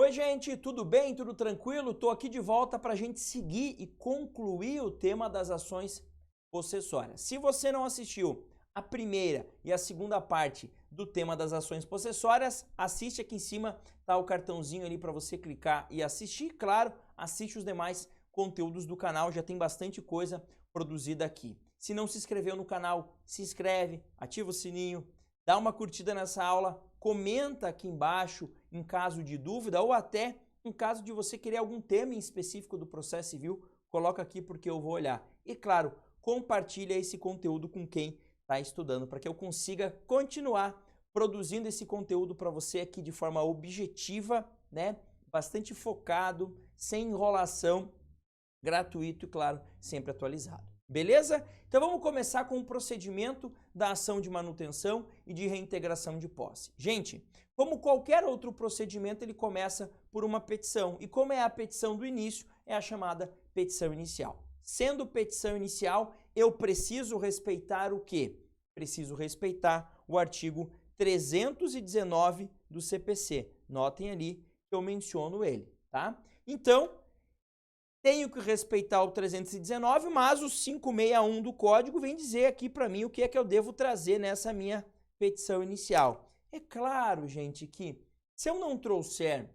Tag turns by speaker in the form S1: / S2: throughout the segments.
S1: Oi, gente, tudo bem? Tudo tranquilo? Estou aqui de volta para a gente seguir e concluir o tema das ações possessórias. Se você não assistiu a primeira e a segunda parte do tema das ações possessórias, assiste aqui em cima, tá o cartãozinho ali para você clicar e assistir. Claro, assiste os demais conteúdos do canal, já tem bastante coisa produzida aqui. Se não se inscreveu no canal, se inscreve, ativa o sininho, dá uma curtida nessa aula, comenta aqui embaixo em caso de dúvida ou até em caso de você querer algum tema em específico do processo civil, coloca aqui porque eu vou olhar. E claro, compartilha esse conteúdo com quem está estudando para que eu consiga continuar produzindo esse conteúdo para você aqui de forma objetiva, né? Bastante focado, sem enrolação, gratuito e claro, sempre atualizado. Beleza? Então vamos começar com o procedimento da ação de manutenção e de reintegração de posse. Gente, como qualquer outro procedimento, ele começa por uma petição. E como é a petição do início, é a chamada petição inicial. Sendo petição inicial, eu preciso respeitar o quê? Preciso respeitar o artigo 319 do CPC. Notem ali que eu menciono ele, tá? Então, tenho que respeitar o 319, mas o 561 do código vem dizer aqui para mim o que é que eu devo trazer nessa minha petição inicial. É claro, gente, que se eu não trouxer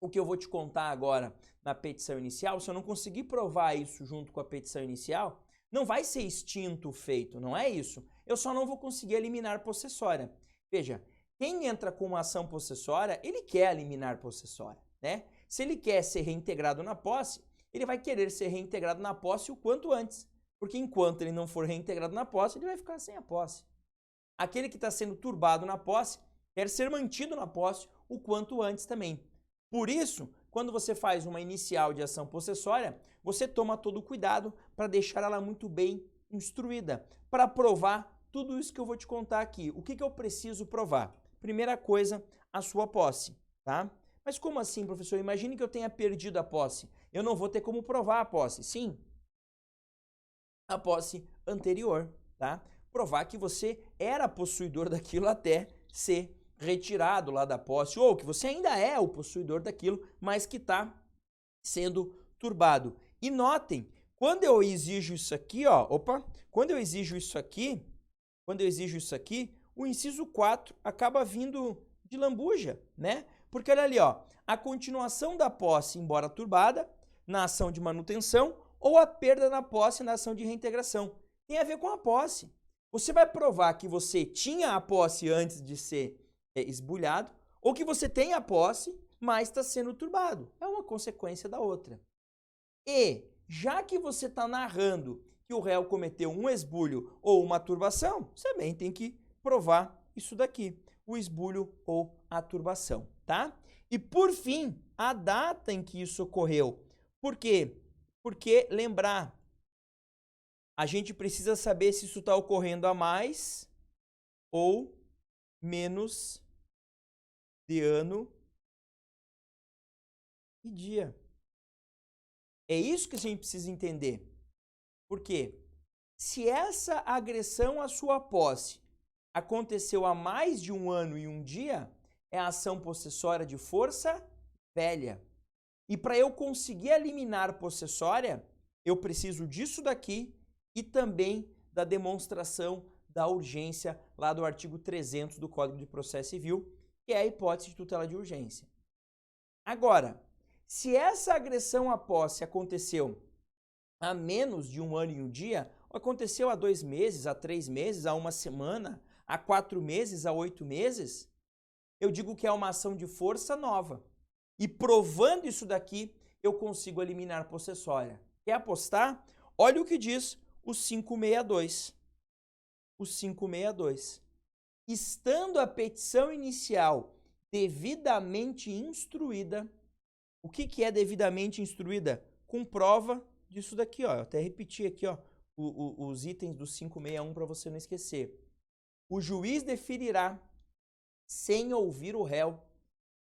S1: o que eu vou te contar agora na petição inicial, se eu não conseguir provar isso junto com a petição inicial, não vai ser extinto o feito, não é isso. Eu só não vou conseguir eliminar possessória. Veja, quem entra com uma ação possessória, ele quer eliminar possessória, né? Se ele quer ser reintegrado na posse, ele vai querer ser reintegrado na posse o quanto antes, porque enquanto ele não for reintegrado na posse, ele vai ficar sem a posse. Aquele que está sendo turbado na posse quer ser mantido na posse o quanto antes também. Por isso, quando você faz uma inicial de ação possessória, você toma todo o cuidado para deixar ela muito bem instruída, para provar tudo isso que eu vou te contar aqui. O que eu preciso provar? Primeira coisa, a sua posse, tá? Mas como assim, professor? Imagine que eu tenha perdido a posse. Eu não vou ter como provar a posse. Sim, a posse anterior, tá? Provar que você era possuidor daquilo até ser retirado lá da posse, ou que você ainda é o possuidor daquilo, mas que está sendo turbado. E notem, quando eu exijo isso aqui, ó, quando eu exijo isso aqui, o inciso 4 acaba vindo de lambuja, né? Porque olha ali, ó, a continuação da posse, embora turbada, na ação de manutenção, ou a perda na posse na ação de reintegração. Tem a ver com a posse. Você vai provar que você tinha a posse antes de ser esbulhado, ou que você tem a posse, mas está sendo turbado. É uma consequência da outra. E, já que você está narrando que o réu cometeu um esbulho ou uma turbação, você também tem que provar isso daqui, o esbulho ou a turbação, tá? E, por fim, a data em que isso ocorreu. Por quê? Porque, lembrar, a gente precisa saber se isso está ocorrendo a mais ou menos de ano e dia. É isso que a gente precisa entender. Por quê? Se essa agressão à sua posse aconteceu há mais de um ano e um dia, é a ação possessória de força velha. E para eu conseguir eliminar possessória, eu preciso disso daqui e também da demonstração da urgência lá do artigo 300 do Código de Processo Civil, que é a hipótese de tutela de urgência. Agora, se essa agressão à posse aconteceu há menos de um ano e um dia, ou aconteceu há 2 meses, há 3 meses, há 1 semana, há 4 meses, há 8 meses, eu digo que é uma ação de força nova. E provando isso daqui, eu consigo eliminar possessória. Quer apostar? Olha o que diz o 562. O 562. Estando a petição inicial devidamente instruída, o que é devidamente instruída? Com prova disso daqui, ó. Eu até repeti aqui, ó, os itens do 561 para você não esquecer. O juiz deferirá, sem ouvir o réu,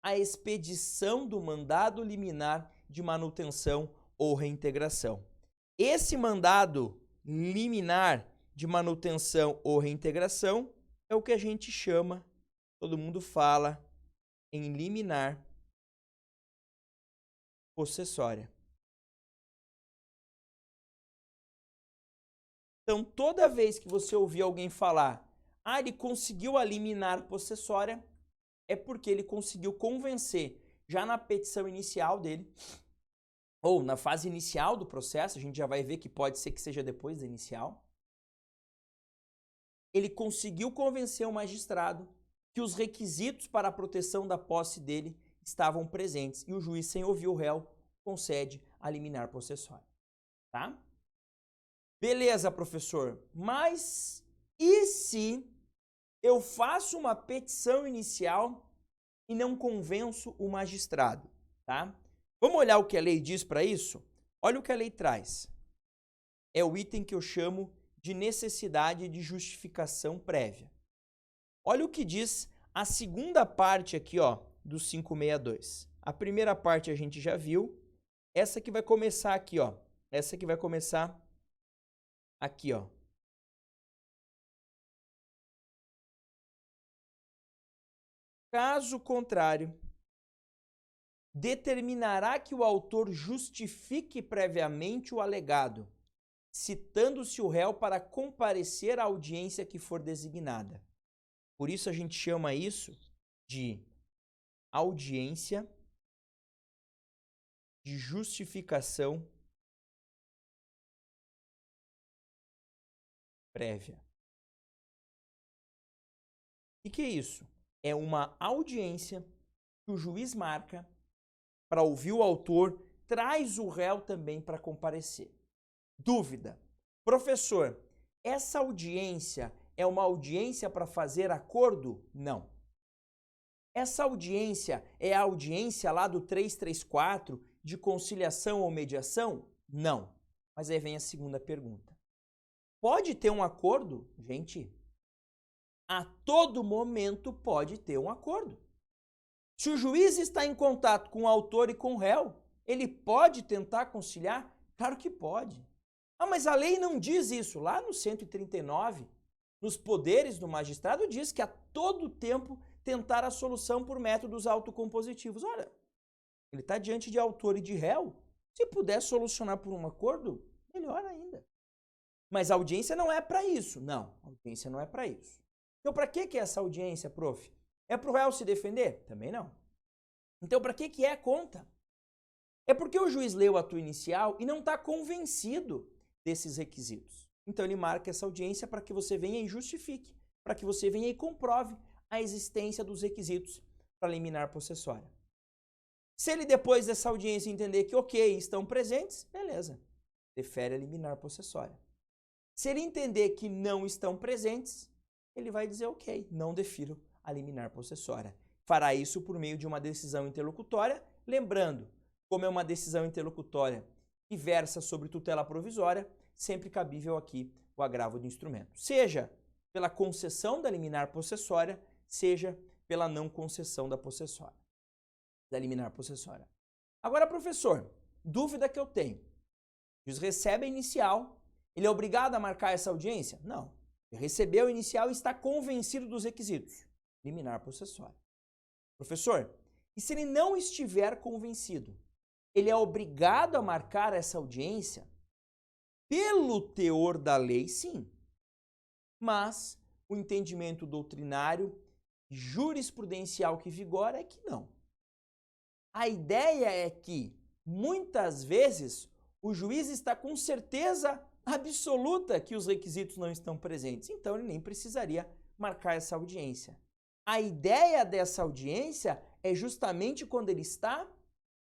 S1: a expedição do mandado liminar de manutenção ou reintegração. Esse mandado liminar de manutenção ou reintegração é o que a gente chama, todo mundo fala, em liminar possessória. Então, toda vez que você ouvir alguém falar, ele conseguiu a liminar possessória, é porque ele conseguiu convencer, já na petição inicial dele, ou na fase inicial do processo, a gente já vai ver que pode ser que seja depois da inicial, ele conseguiu convencer o magistrado que os requisitos para a proteção da posse dele estavam presentes e o juiz, sem ouvir o réu, concede a liminar possessória, tá? Beleza, professor, mas e se eu faço uma petição inicial e não convenço o magistrado, tá? Vamos olhar o que a lei diz para isso? Olha o que a lei traz. É o item que eu chamo de necessidade de justificação prévia. Olha o que diz a segunda parte aqui, ó, do 562. A primeira parte a gente já viu. Essa que vai começar aqui, ó. Essa que vai começar aqui, ó. Caso contrário, determinará que o autor justifique previamente o alegado, citando-se o réu para comparecer à audiência que for designada. Por isso a gente chama isso de audiência de justificação prévia. O que é isso? É uma audiência que o juiz marca para ouvir o autor, traz o réu também para comparecer. Dúvida. Professor, essa audiência é uma audiência para fazer acordo? Não. Essa audiência é a audiência lá do 334 de conciliação ou mediação? Não. Mas aí vem a segunda pergunta. Pode ter um acordo? Gente, a todo momento pode ter um acordo. Se o juiz está em contato com o autor e com o réu, ele pode tentar conciliar? Claro que pode. Mas a lei não diz isso. Lá no 139, nos poderes do magistrado, diz que a todo tempo tentar a solução por métodos autocompositivos. Olha, ele está diante de autor e de réu. Se puder solucionar por um acordo, melhor ainda. Mas a audiência não é para isso. Não, a audiência não é para isso. Então, para que é essa audiência, prof? É para o réu se defender? Também não. Então, para que é a conta? É porque o juiz leu a tua inicial e não está convencido desses requisitos. Então, ele marca essa audiência para que você venha e justifique, para que você venha e comprove a existência dos requisitos para liminar possessória. Se ele, depois dessa audiência, entender que, ok, estão presentes, beleza, defere a liminar possessória. Se ele entender que não estão presentes, ele vai dizer, ok, não defiro a liminar possessória. Fará isso por meio de uma decisão interlocutória, lembrando, como é uma decisão interlocutória que versa sobre tutela provisória, sempre cabível aqui o agravo do instrumento. Seja pela concessão da liminar possessória, seja pela não concessão da possessória, da liminar possessória. Agora, professor, dúvida que eu tenho. O juiz recebe a inicial, ele é obrigado a marcar essa audiência? Não. Ele recebeu a inicial e está convencido dos requisitos. Liminar possessória. Professor, e se ele não estiver convencido? Ele é obrigado a marcar essa audiência? Pelo teor da lei, sim. Mas o entendimento doutrinário, jurisprudencial que vigora é que não. A ideia é que, muitas vezes, o juiz está com certeza absoluta que os requisitos não estão presentes. Então, ele nem precisaria marcar essa audiência. A ideia dessa audiência é justamente quando ele está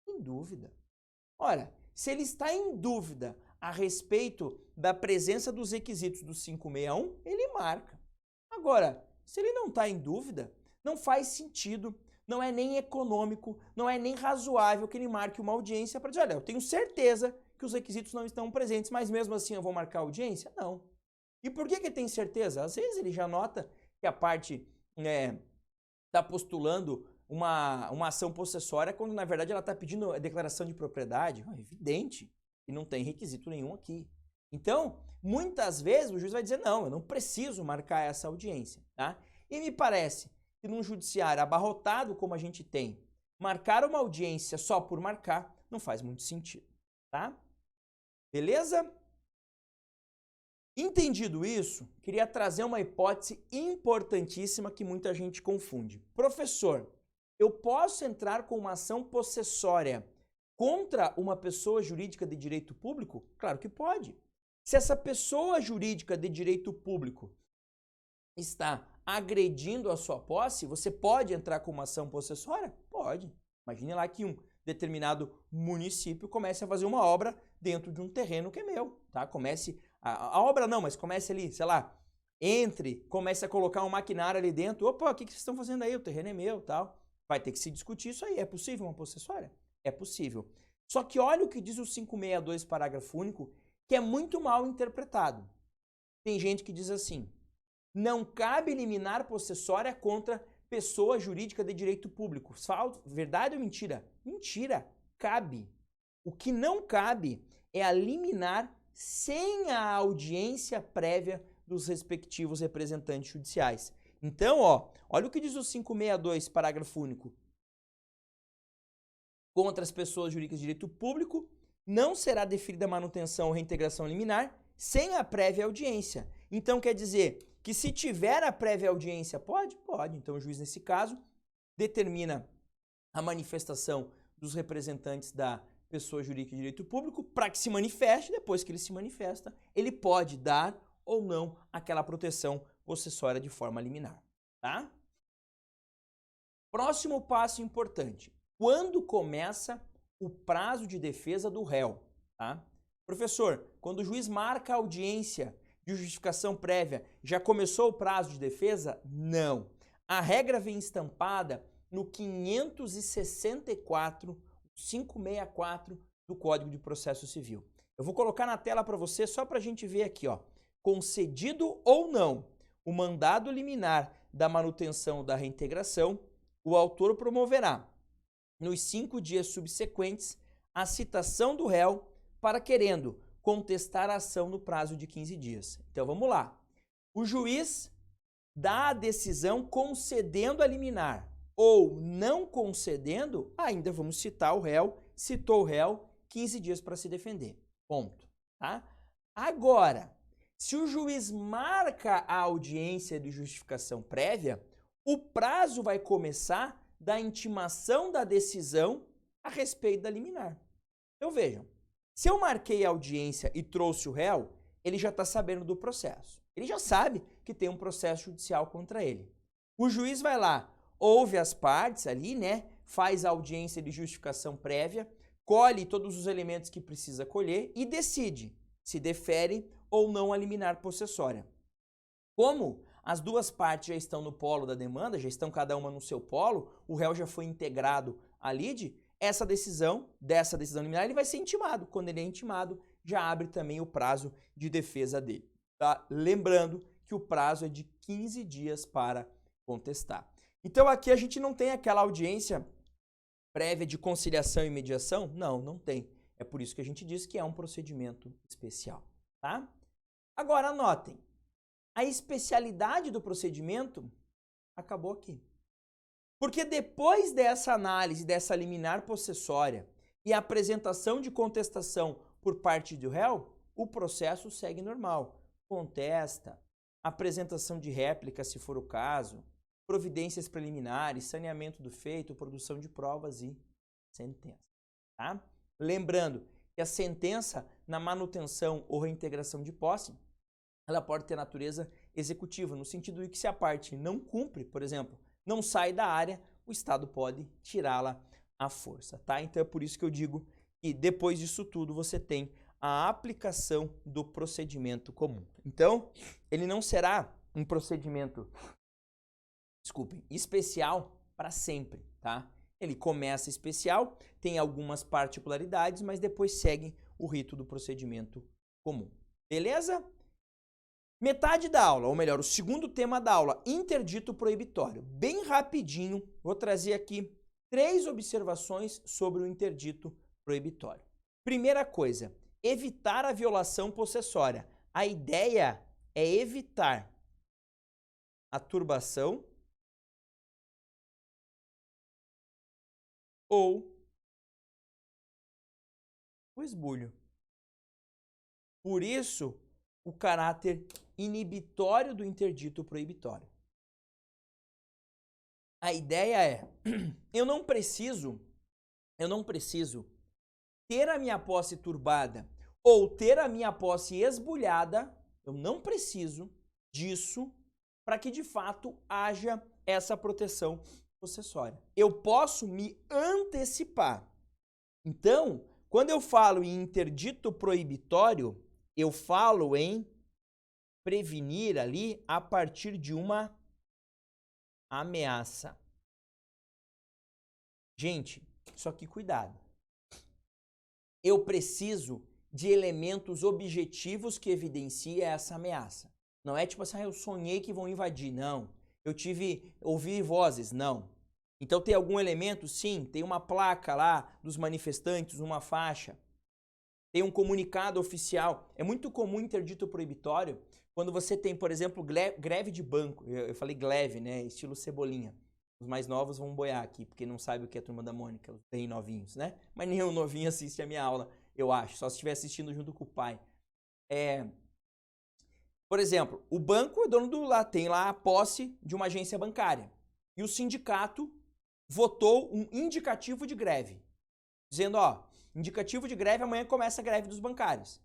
S1: em dúvida. Ora, se ele está em dúvida a respeito da presença dos requisitos do 561, ele marca. Agora, se ele não está em dúvida, não faz sentido, não é nem econômico, não é nem razoável que ele marque uma audiência para dizer, olha, eu tenho certeza que os requisitos não estão presentes, mas mesmo assim eu vou marcar a audiência? Não. E por que ele tem certeza? Às vezes ele já nota que a parte está postulando uma ação possessória quando na verdade ela está pedindo a declaração de propriedade. É evidente que não tem requisito nenhum aqui. Então, muitas vezes o juiz vai dizer, não, eu não preciso marcar essa audiência. Tá? E me parece que num judiciário abarrotado como a gente tem, Marcar uma audiência só por marcar não faz muito sentido, tá? Beleza? Entendido isso, queria trazer uma hipótese importantíssima que muita gente confunde. Professor, eu posso entrar com uma ação possessória contra uma pessoa jurídica de direito público? Claro que pode. Se essa pessoa jurídica de direito público está agredindo a sua posse, você pode entrar com uma ação possessória? Pode. Imagine lá que um determinado município comece a fazer uma obra dentro de um terreno que é meu, tá? Comece a obra não, mas comece ali, sei lá, comece a colocar um maquinário ali dentro. Opa, o que vocês estão fazendo aí? O terreno é meu, tal. Vai ter que se discutir isso aí. É possível uma possessória? É possível. Só que olha o que diz o 562, parágrafo único, que é muito mal interpretado. Tem gente que diz assim: não cabe liminar possessória contra pessoa jurídica de direito público. Verdade ou mentira? Mentira. Cabe. O que não cabe é a liminar sem a audiência prévia dos respectivos representantes judiciais. Então, olha o que diz o 562, parágrafo único. Contra as pessoas jurídicas de direito público, não será deferida manutenção ou reintegração liminar sem a prévia audiência. Então, quer dizer que se tiver a prévia audiência, pode? Pode. Então, o juiz, nesse caso, determina a manifestação dos representantes da pessoa jurídica de direito público para que se manifeste. Depois que ele se manifesta, ele pode dar ou não aquela proteção possessória de forma liminar, tá? Próximo passo importante. Quando começa o prazo de defesa do réu, tá? Professor, quando o juiz marca a audiência de justificação prévia, já começou o prazo de defesa? Não. A regra vem estampada no 564, 564 do Código de Processo Civil. Eu vou colocar na tela para você só para a gente ver aqui, concedido ou não o mandado liminar da manutenção da reintegração, o autor promoverá, nos 5 dias subsequentes, a citação do réu para querendo contestar a ação no prazo de 15 dias. Então vamos lá. O juiz dá a decisão concedendo a liminar ou não concedendo, ainda vamos citar o réu, citou o réu, 15 dias para se defender. Ponto. Tá? Agora, se o juiz marca a audiência de justificação prévia, o prazo vai começar da intimação da decisão a respeito da liminar. Então vejam, se eu marquei a audiência e trouxe o réu, ele já está sabendo do processo. Ele já sabe que tem um processo judicial contra ele. O juiz vai lá, ouve as partes ali, né? Faz a audiência de justificação prévia, colhe todos os elementos que precisa colher e decide se defere ou não a liminar possessória. Como as duas partes já estão no polo da demanda, já estão cada uma no seu polo, o réu já foi integrado à lide, dessa decisão liminar, ele vai ser intimado. Quando ele é intimado, já abre também o prazo de defesa dele. Tá? Lembrando que o prazo é de 15 dias para contestar. Então aqui a gente não tem aquela audiência prévia de conciliação e mediação? Não, não tem. É por isso que a gente diz que é um procedimento especial. Tá? Agora anotem, a especialidade do procedimento acabou aqui. Porque depois dessa análise, dessa liminar possessória e a apresentação de contestação por parte do réu, o processo segue normal. Contesta, apresentação de réplica, se for o caso, providências preliminares, saneamento do feito, produção de provas e sentença. Tá? Lembrando que a sentença na manutenção ou reintegração de posse, ela pode ter natureza executiva, no sentido de que se a parte não cumpre, por exemplo, não sai da área, o Estado pode tirá-la à força, tá? Então é por isso que eu digo que depois disso tudo você tem a aplicação do procedimento comum. Então, ele não será um procedimento, especial para sempre, tá? Ele começa especial, tem algumas particularidades, mas depois segue o rito do procedimento comum. Beleza? Metade da aula, ou melhor, o segundo tema da aula, interdito proibitório. Bem rapidinho, vou trazer aqui 3 observações sobre o interdito proibitório. Primeira coisa, evitar a violação possessória. A ideia é evitar a turbação ou o esbulho. Por isso, o caráter inibitório do interdito proibitório. A ideia é, eu não preciso ter a minha posse turbada ou ter a minha posse esbulhada, eu não preciso disso para que de fato haja essa proteção possessória. Eu posso me antecipar. Então, quando eu falo em interdito proibitório, eu falo em prevenir ali a partir de uma ameaça. Gente, só que cuidado. Eu preciso de elementos objetivos que evidenciem essa ameaça. Não é tipo assim, eu sonhei que vão invadir. Não. Ouvi vozes. Não. Então tem algum elemento? Sim. Tem uma placa lá dos manifestantes, uma faixa. Tem um comunicado oficial. É muito comum interdito proibitório quando você tem, por exemplo, greve de banco. Eu falei greve, né? Estilo Cebolinha. Os mais novos vão boiar aqui, porque não sabem o que é a Turma da Mônica, os bem novinhos, né? Mas nenhum novinho assiste a minha aula, eu acho, só se estiver assistindo junto com o pai. Por exemplo, o banco é dono tem lá a posse de uma agência bancária. E o sindicato votou um indicativo de greve, dizendo, indicativo de greve, amanhã começa a greve dos bancários.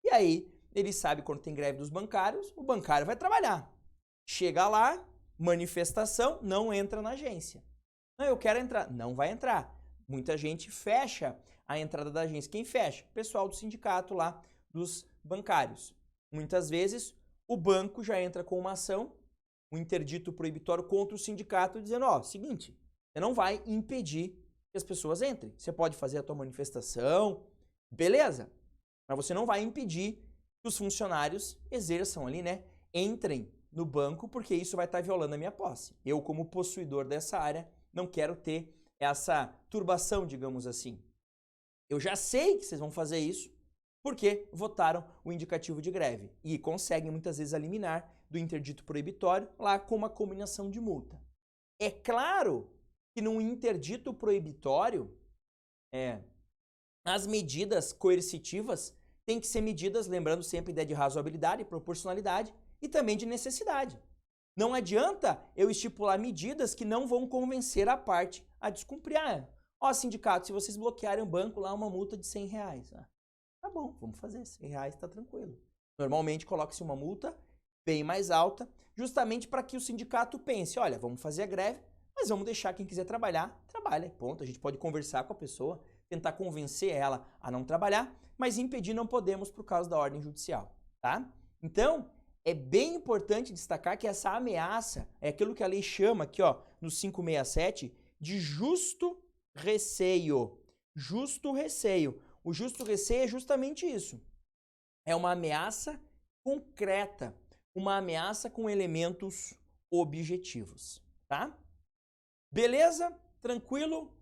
S1: E aí, ele sabe quando tem greve dos bancários, o bancário vai trabalhar. Chega lá, manifestação, não entra na agência. Não, eu quero entrar. Não vai entrar. Muita gente fecha a entrada da agência. Quem fecha? Pessoal do sindicato lá, dos bancários. Muitas vezes, o banco já entra com uma ação, um interdito proibitório contra o sindicato, dizendo, seguinte, você não vai impedir que as pessoas entrem. Você pode fazer a tua manifestação, beleza, mas você não vai impedir que os funcionários exerçam ali, né, entrem no banco, porque isso vai estar violando a minha posse. Eu, como possuidor dessa área, não quero ter essa turbação, digamos assim. Eu já sei que vocês vão fazer isso, porque votaram o indicativo de greve e conseguem muitas vezes eliminar do interdito proibitório lá com uma combinação de multa. É claro que num interdito proibitório, as medidas coercitivas têm que ser medidas, lembrando sempre a ideia de razoabilidade, proporcionalidade e também de necessidade. Não adianta eu estipular medidas que não vão convencer a parte a descumprir. Sindicato, se vocês bloquearem o banco lá, uma multa de R$100. Tá bom, vamos fazer, R$100 tá tranquilo. Normalmente coloca-se uma multa bem mais alta, justamente para que o sindicato pense, olha, vamos fazer a greve, mas vamos deixar quem quiser trabalhar, trabalha, ponto. A gente pode conversar com a pessoa, tentar convencer ela a não trabalhar, mas impedir não podemos por causa da ordem judicial, tá? Então, é bem importante destacar que essa ameaça é aquilo que a lei chama aqui, no 567, de justo receio. Justo receio. O justo receio é justamente isso. É uma ameaça concreta, uma ameaça com elementos objetivos, tá? Beleza? Tranquilo?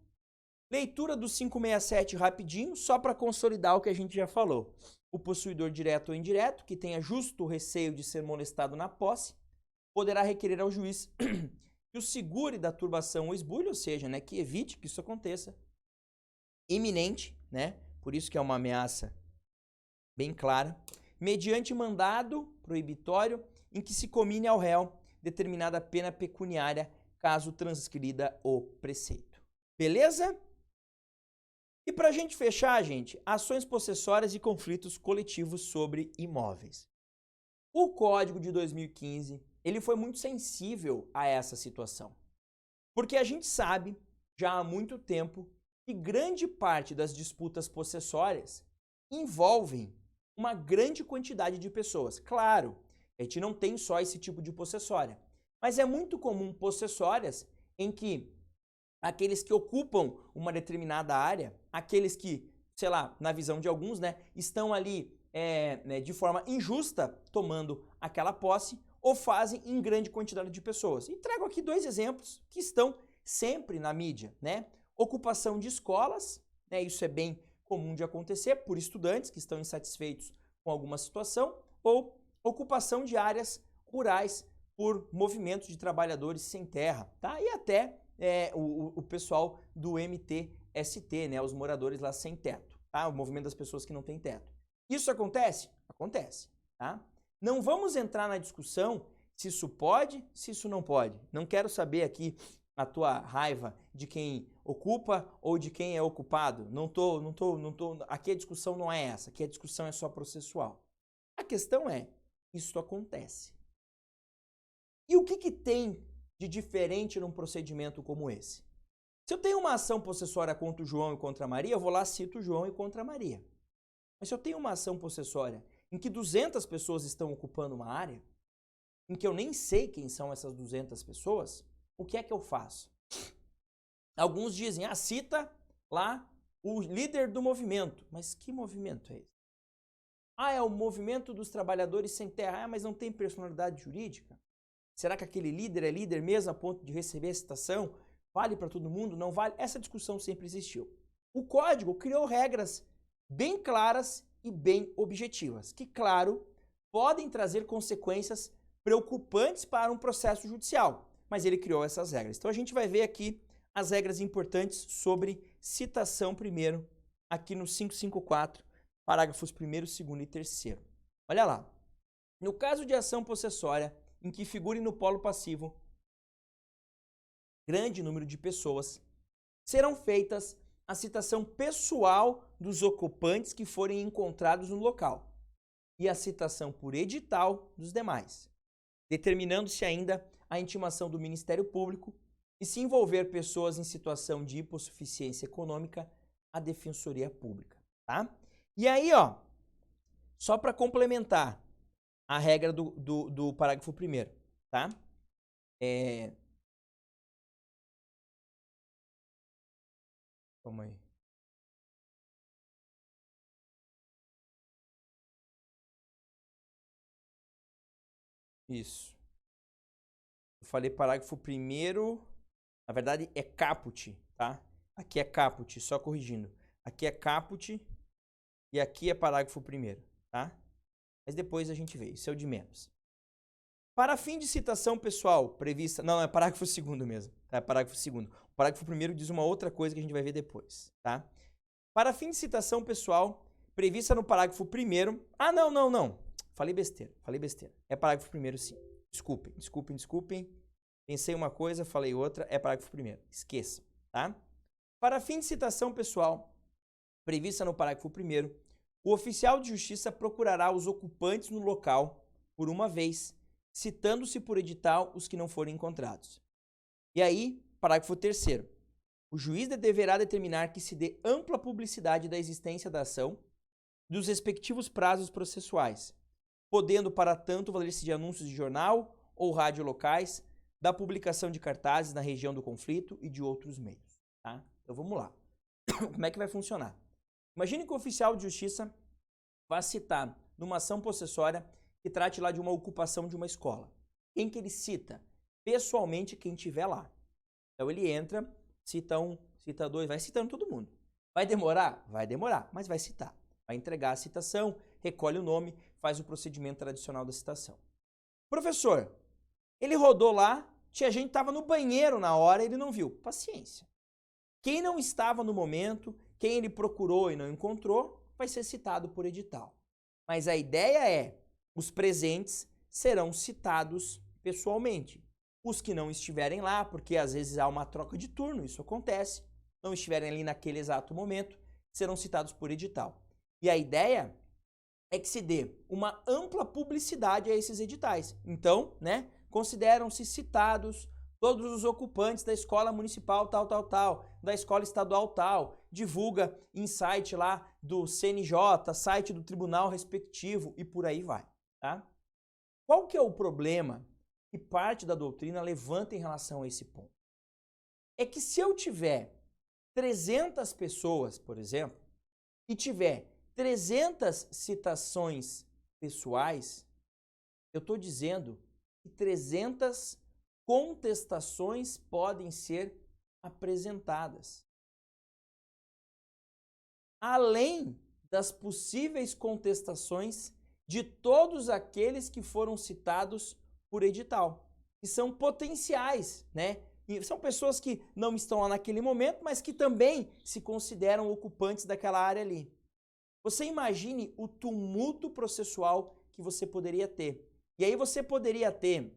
S1: Leitura do 567 rapidinho, só para consolidar o que a gente já falou. O possuidor direto ou indireto, que tenha justo receio de ser molestado na posse, poderá requerer ao juiz que o segure da turbação ou esbulho, ou seja, né, que evite que isso aconteça, iminente, né, por isso que é uma ameaça bem clara, mediante mandado proibitório em que se comine ao réu determinada pena pecuniária, caso transgrida o preceito. Beleza? E para a gente fechar, gente, ações possessórias e conflitos coletivos sobre imóveis. O Código de 2015, ele foi muito sensível a essa situação. Porque a gente sabe, já há muito tempo, que grande parte das disputas possessórias envolvem uma grande quantidade de pessoas. Claro, a gente não tem só esse tipo de possessória, mas é muito comum possessórias em que aqueles que ocupam uma determinada área, aqueles que, sei lá, na visão de alguns, né, estão ali de forma injusta tomando aquela posse ou fazem em grande quantidade de pessoas. E trago aqui 2 exemplos que estão sempre na mídia, né? Ocupação de escolas, né? Isso é bem comum de acontecer por estudantes que estão insatisfeitos com alguma situação, ou ocupação de áreas rurais por movimentos de trabalhadores sem terra, tá? E até o pessoal do MTST, ST, né, os moradores lá sem teto, tá? O movimento das pessoas que não têm teto. Isso acontece? Acontece, tá? Não vamos entrar na discussão se isso pode, se isso não pode. Não quero saber aqui a tua raiva de quem ocupa ou de quem é ocupado. Aqui a discussão não é essa, aqui a discussão é só processual. A questão é, isso acontece. E o que tem de diferente num procedimento como esse? Se eu tenho uma ação possessória contra o João e contra a Maria, eu vou lá, cito o João e contra a Maria. Mas se eu tenho uma ação possessória em que 200 pessoas estão ocupando uma área, em que eu nem sei quem são essas 200 pessoas, o que é que eu faço? Alguns dizem, cita lá o líder do movimento. Mas que movimento é esse? É o movimento dos trabalhadores sem terra. Mas não tem personalidade jurídica? Será que aquele líder é líder mesmo a ponto de receber a citação? Vale para todo mundo? Não vale? Essa discussão sempre existiu. O código criou regras bem claras e bem objetivas, que, claro, podem trazer consequências preocupantes para um processo judicial, mas ele criou essas regras. Então a gente vai ver aqui as regras importantes sobre citação primeiro, aqui no 554, parágrafos 1º, 2º e 3º. Olha lá. No caso de ação possessória, em que figure no polo passivo grande número de pessoas, serão feitas a citação pessoal dos ocupantes que forem encontrados no local e a citação por edital dos demais, determinando-se ainda a intimação do Ministério Público e, se envolver pessoas em situação de hipossuficiência econômica, a Defensoria Pública, tá? E aí, só para complementar a regra do parágrafo 1º, tá? Calma aí. Isso. Eu falei parágrafo 1º, na verdade é caput, tá? Aqui é caput, só corrigindo. Aqui é caput e aqui é parágrafo 1º, tá? Mas depois a gente vê, isso é o de menos. Para fim de citação pessoal prevista... Não, é parágrafo 2º mesmo, tá? É parágrafo 2º. O parágrafo 1º diz uma outra coisa que a gente vai ver depois, tá? Para fim de citação pessoal prevista no parágrafo 1º... não. Falei besteira. É parágrafo 1º, sim. Desculpem. Pensei uma coisa, falei outra, é parágrafo 1º. Esqueça, tá? Para fim de citação pessoal prevista no parágrafo 1º, o oficial de justiça procurará os ocupantes no local por uma vez, citando-se por edital os que não forem encontrados. E aí, parágrafo 3º. O juiz deverá determinar que se dê ampla publicidade da existência da ação dos respectivos prazos processuais, podendo, para tanto, valer-se de anúncios de jornal ou rádio locais, da publicação de cartazes na região do conflito e de outros meios. Tá? Então vamos lá. Como é que vai funcionar? Imagine que o oficial de justiça vá citar numa ação possessória que trate lá de uma ocupação de uma escola. Quem que ele cita? Pessoalmente quem estiver lá. Então ele entra, cita um, cita dois, vai citando todo mundo. Vai demorar? Vai demorar, mas vai citar. Vai entregar a citação, recolhe o nome, faz o procedimento tradicional da citação. Professor, ele rodou lá, a gente estava no banheiro na hora, ele não viu. Paciência. Quem não estava no momento, quem ele procurou e não encontrou, vai ser citado por edital. Mas a ideia é, os presentes serão citados pessoalmente. Os que não estiverem lá, porque às vezes há uma troca de turno, isso acontece, não estiverem ali naquele exato momento, serão citados por edital. E a ideia é que se dê uma ampla publicidade a esses editais. Então, consideram-se citados todos os ocupantes da escola municipal tal, da escola estadual tal, divulga em site lá do CNJ, site do tribunal respectivo e por aí vai, tá? Qual que é o problema que parte da doutrina levanta em relação a esse ponto? É que se eu tiver 300 pessoas, por exemplo, e tiver 300 citações pessoais, eu estou dizendo que 300 contestações podem ser apresentadas. Além das possíveis contestações de todos aqueles que foram citados por edital, que são potenciais, E são pessoas que não estão lá naquele momento, mas que também se consideram ocupantes daquela área ali. Você imagine o tumulto processual que você poderia ter. E aí você poderia ter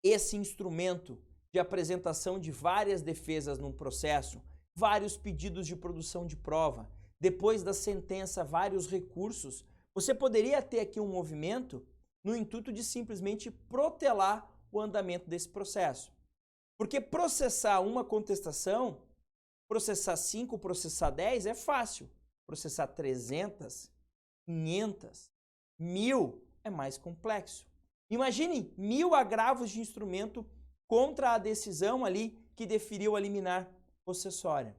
S1: esse instrumento de apresentação de várias defesas num processo, vários pedidos de produção de prova, depois da sentença, vários recursos. Você poderia ter aqui um movimento no intuito de simplesmente protelar o andamento desse processo. Porque processar uma contestação, processar 5, processar 10 é fácil. Processar 300, 500, 1000 é mais complexo. Imagine 1000 agravos de instrumento contra a decisão ali que deferiu a liminar possessória.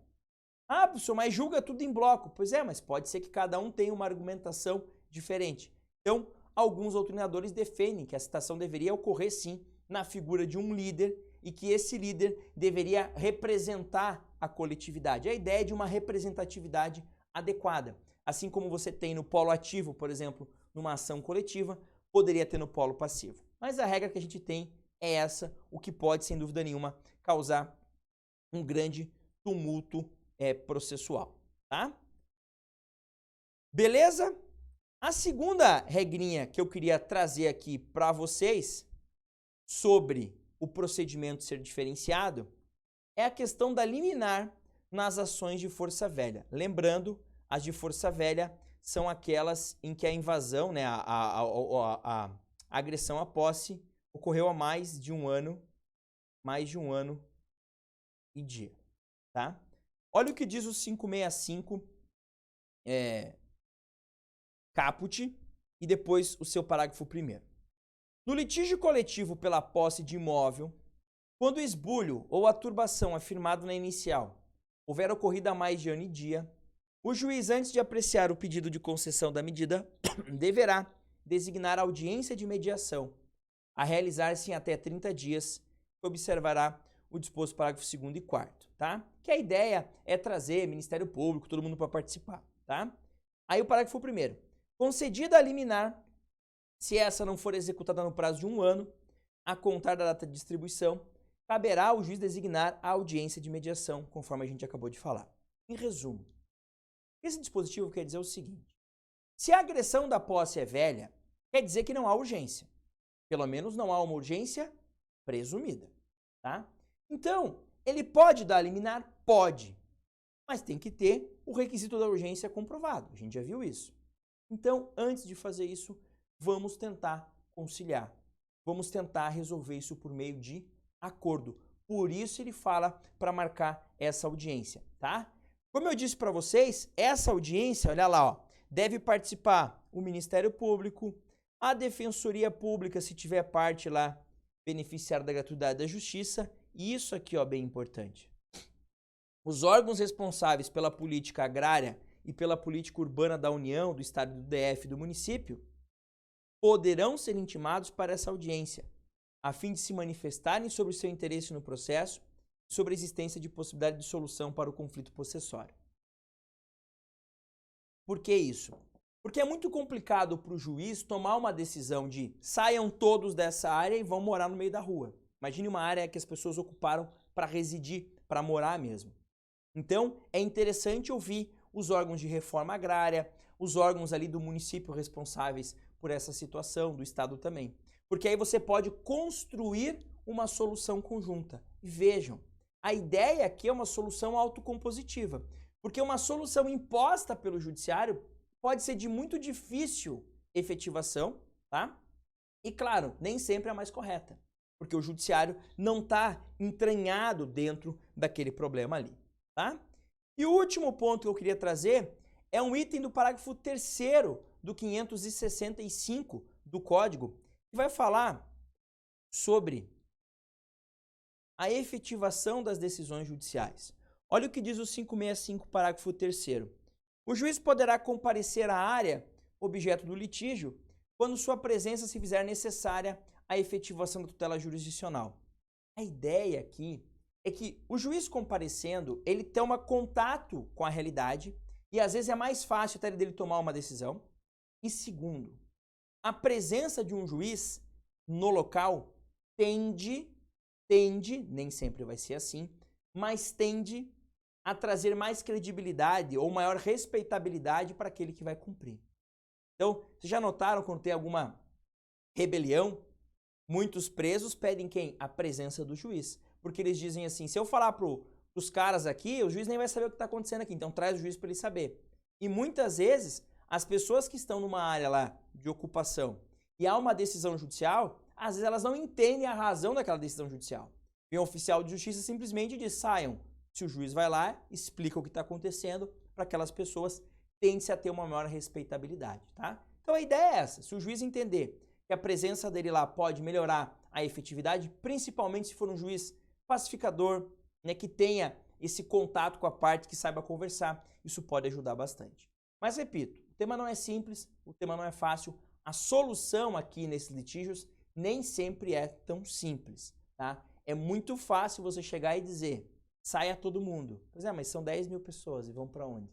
S1: Ah, professor, mas julga tudo em bloco. Pois é, mas pode ser que cada um tenha uma argumentação diferente. Então, alguns doutrinadores defendem que a citação deveria ocorrer sim na figura de um líder e que esse líder deveria representar a coletividade. A ideia de uma representatividade adequada. Assim como você tem no polo ativo, por exemplo, numa ação coletiva, poderia ter no polo passivo. Mas a regra que a gente tem é essa, o que pode, sem dúvida nenhuma, causar um grande tumulto processual, tá? Beleza? A segunda regrinha que eu queria trazer aqui para vocês sobre o procedimento ser diferenciado é a questão da liminar nas ações de força velha. Lembrando, as de força velha são aquelas em que a invasão, né, a agressão à posse ocorreu há mais de um ano e dia, tá? Olha o que diz o 565 caput e depois o seu parágrafo primeiro. No litígio coletivo pela posse de imóvel, quando o esbulho ou a turbação afirmado na inicial houver ocorrido há mais de ano e dia, o juiz, antes de apreciar o pedido de concessão da medida, deverá designar audiência de mediação, a realizar-se em até 30 dias, que observará o disposto parágrafo 2º e 4º, tá? Que a ideia é trazer Ministério Público, todo mundo para participar, tá? Aí o parágrafo 1º. Concedida a liminar, se essa não for executada no prazo de 1 ano, a contar da data de distribuição, caberá ao juiz designar a audiência de mediação, conforme a gente acabou de falar. Em resumo, esse dispositivo quer dizer o seguinte: se a agressão da posse é velha, quer dizer que não há urgência. Pelo menos não há uma urgência presumida, tá? Então, ele pode dar liminar? Pode. Mas tem que ter o requisito da urgência comprovado. A gente já viu isso. Então, antes de fazer isso, vamos tentar conciliar. Vamos tentar resolver isso por meio de acordo. Por isso ele fala para marcar essa audiência, tá? Como eu disse para vocês, essa audiência, olha lá, ó, deve participar o Ministério Público, a Defensoria Pública, se tiver parte lá, beneficiário da gratuidade da Justiça, e isso aqui, ó, bem importante. Os órgãos responsáveis pela política agrária e pela política urbana da União, do Estado, do DF e do município poderão ser intimados para essa audiência, a fim de se manifestarem sobre o seu interesse no processo e sobre a existência de possibilidade de solução para o conflito possessório. Por que isso? Porque é muito complicado para o juiz tomar uma decisão de saiam todos dessa área e vão morar no meio da rua. Imagine uma área que as pessoas ocuparam para residir, para morar mesmo. Então, é interessante ouvir os órgãos de reforma agrária, os órgãos ali do município responsáveis por essa situação, do Estado também. Porque aí você pode construir uma solução conjunta. E vejam, a ideia aqui é uma solução autocompositiva. Porque uma solução imposta pelo judiciário pode ser de muito difícil efetivação, tá? E claro, nem sempre é a mais correta. Porque o judiciário não está entranhado dentro daquele problema ali, tá? E o último ponto que eu queria trazer é um item do parágrafo 3º do 565 do Código, que vai falar sobre a efetivação das decisões judiciais. Olha o que diz o 565, parágrafo 3º. O juiz poderá comparecer à área objeto do litígio quando sua presença se fizer necessária à efetivação da tutela jurisdicional. A ideia aqui é que o juiz comparecendo, ele toma contato com a realidade e às vezes é mais fácil até dele tomar uma decisão. E segundo, a presença de um juiz no local tende tende, nem sempre vai ser assim, mas tende a trazer mais credibilidade ou maior respeitabilidade para aquele que vai cumprir. Então, vocês já notaram quando tem alguma rebelião? Muitos presos pedem quem? A presença do juiz. Porque eles dizem assim, se eu falar para os caras aqui, o juiz nem vai saber o que está acontecendo aqui, então traz o juiz para ele saber. E muitas vezes, as pessoas que estão numa área lá de ocupação e há uma decisão judicial, às vezes elas não entendem a razão daquela decisão judicial. E um oficial de justiça simplesmente diz, saiam. Se o juiz vai lá, explica o que está acontecendo para aquelas pessoas, tende-se a ter uma maior respeitabilidade, tá? Então a ideia é essa, se o juiz entender que a presença dele lá pode melhorar a efetividade, principalmente se for um juiz pacificador, né, que tenha esse contato com a parte, que saiba conversar, isso pode ajudar bastante. Mas repito, o tema não é simples, o tema não é fácil, a solução aqui nesses litígios nem sempre é tão simples, tá? É muito fácil você chegar e dizer, saia todo mundo. Pois é, mas são 10 mil pessoas e vão para onde?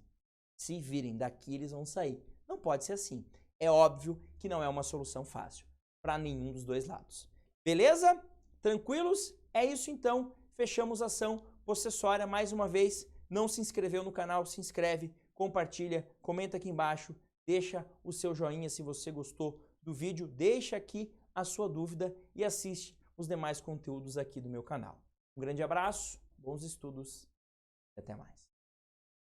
S1: Se virem daqui, eles vão sair. Não pode ser assim. É óbvio que não é uma solução fácil para nenhum dos dois lados. Beleza? Tranquilos? É isso então. Fechamos a ação possessória. Mais uma vez, não se inscreveu no canal, se inscreve, compartilha, comenta aqui embaixo, deixa o seu joinha se você gostou do vídeo, deixa aqui a sua dúvida e assiste os demais conteúdos aqui do meu canal. Um grande abraço, bons estudos e até mais.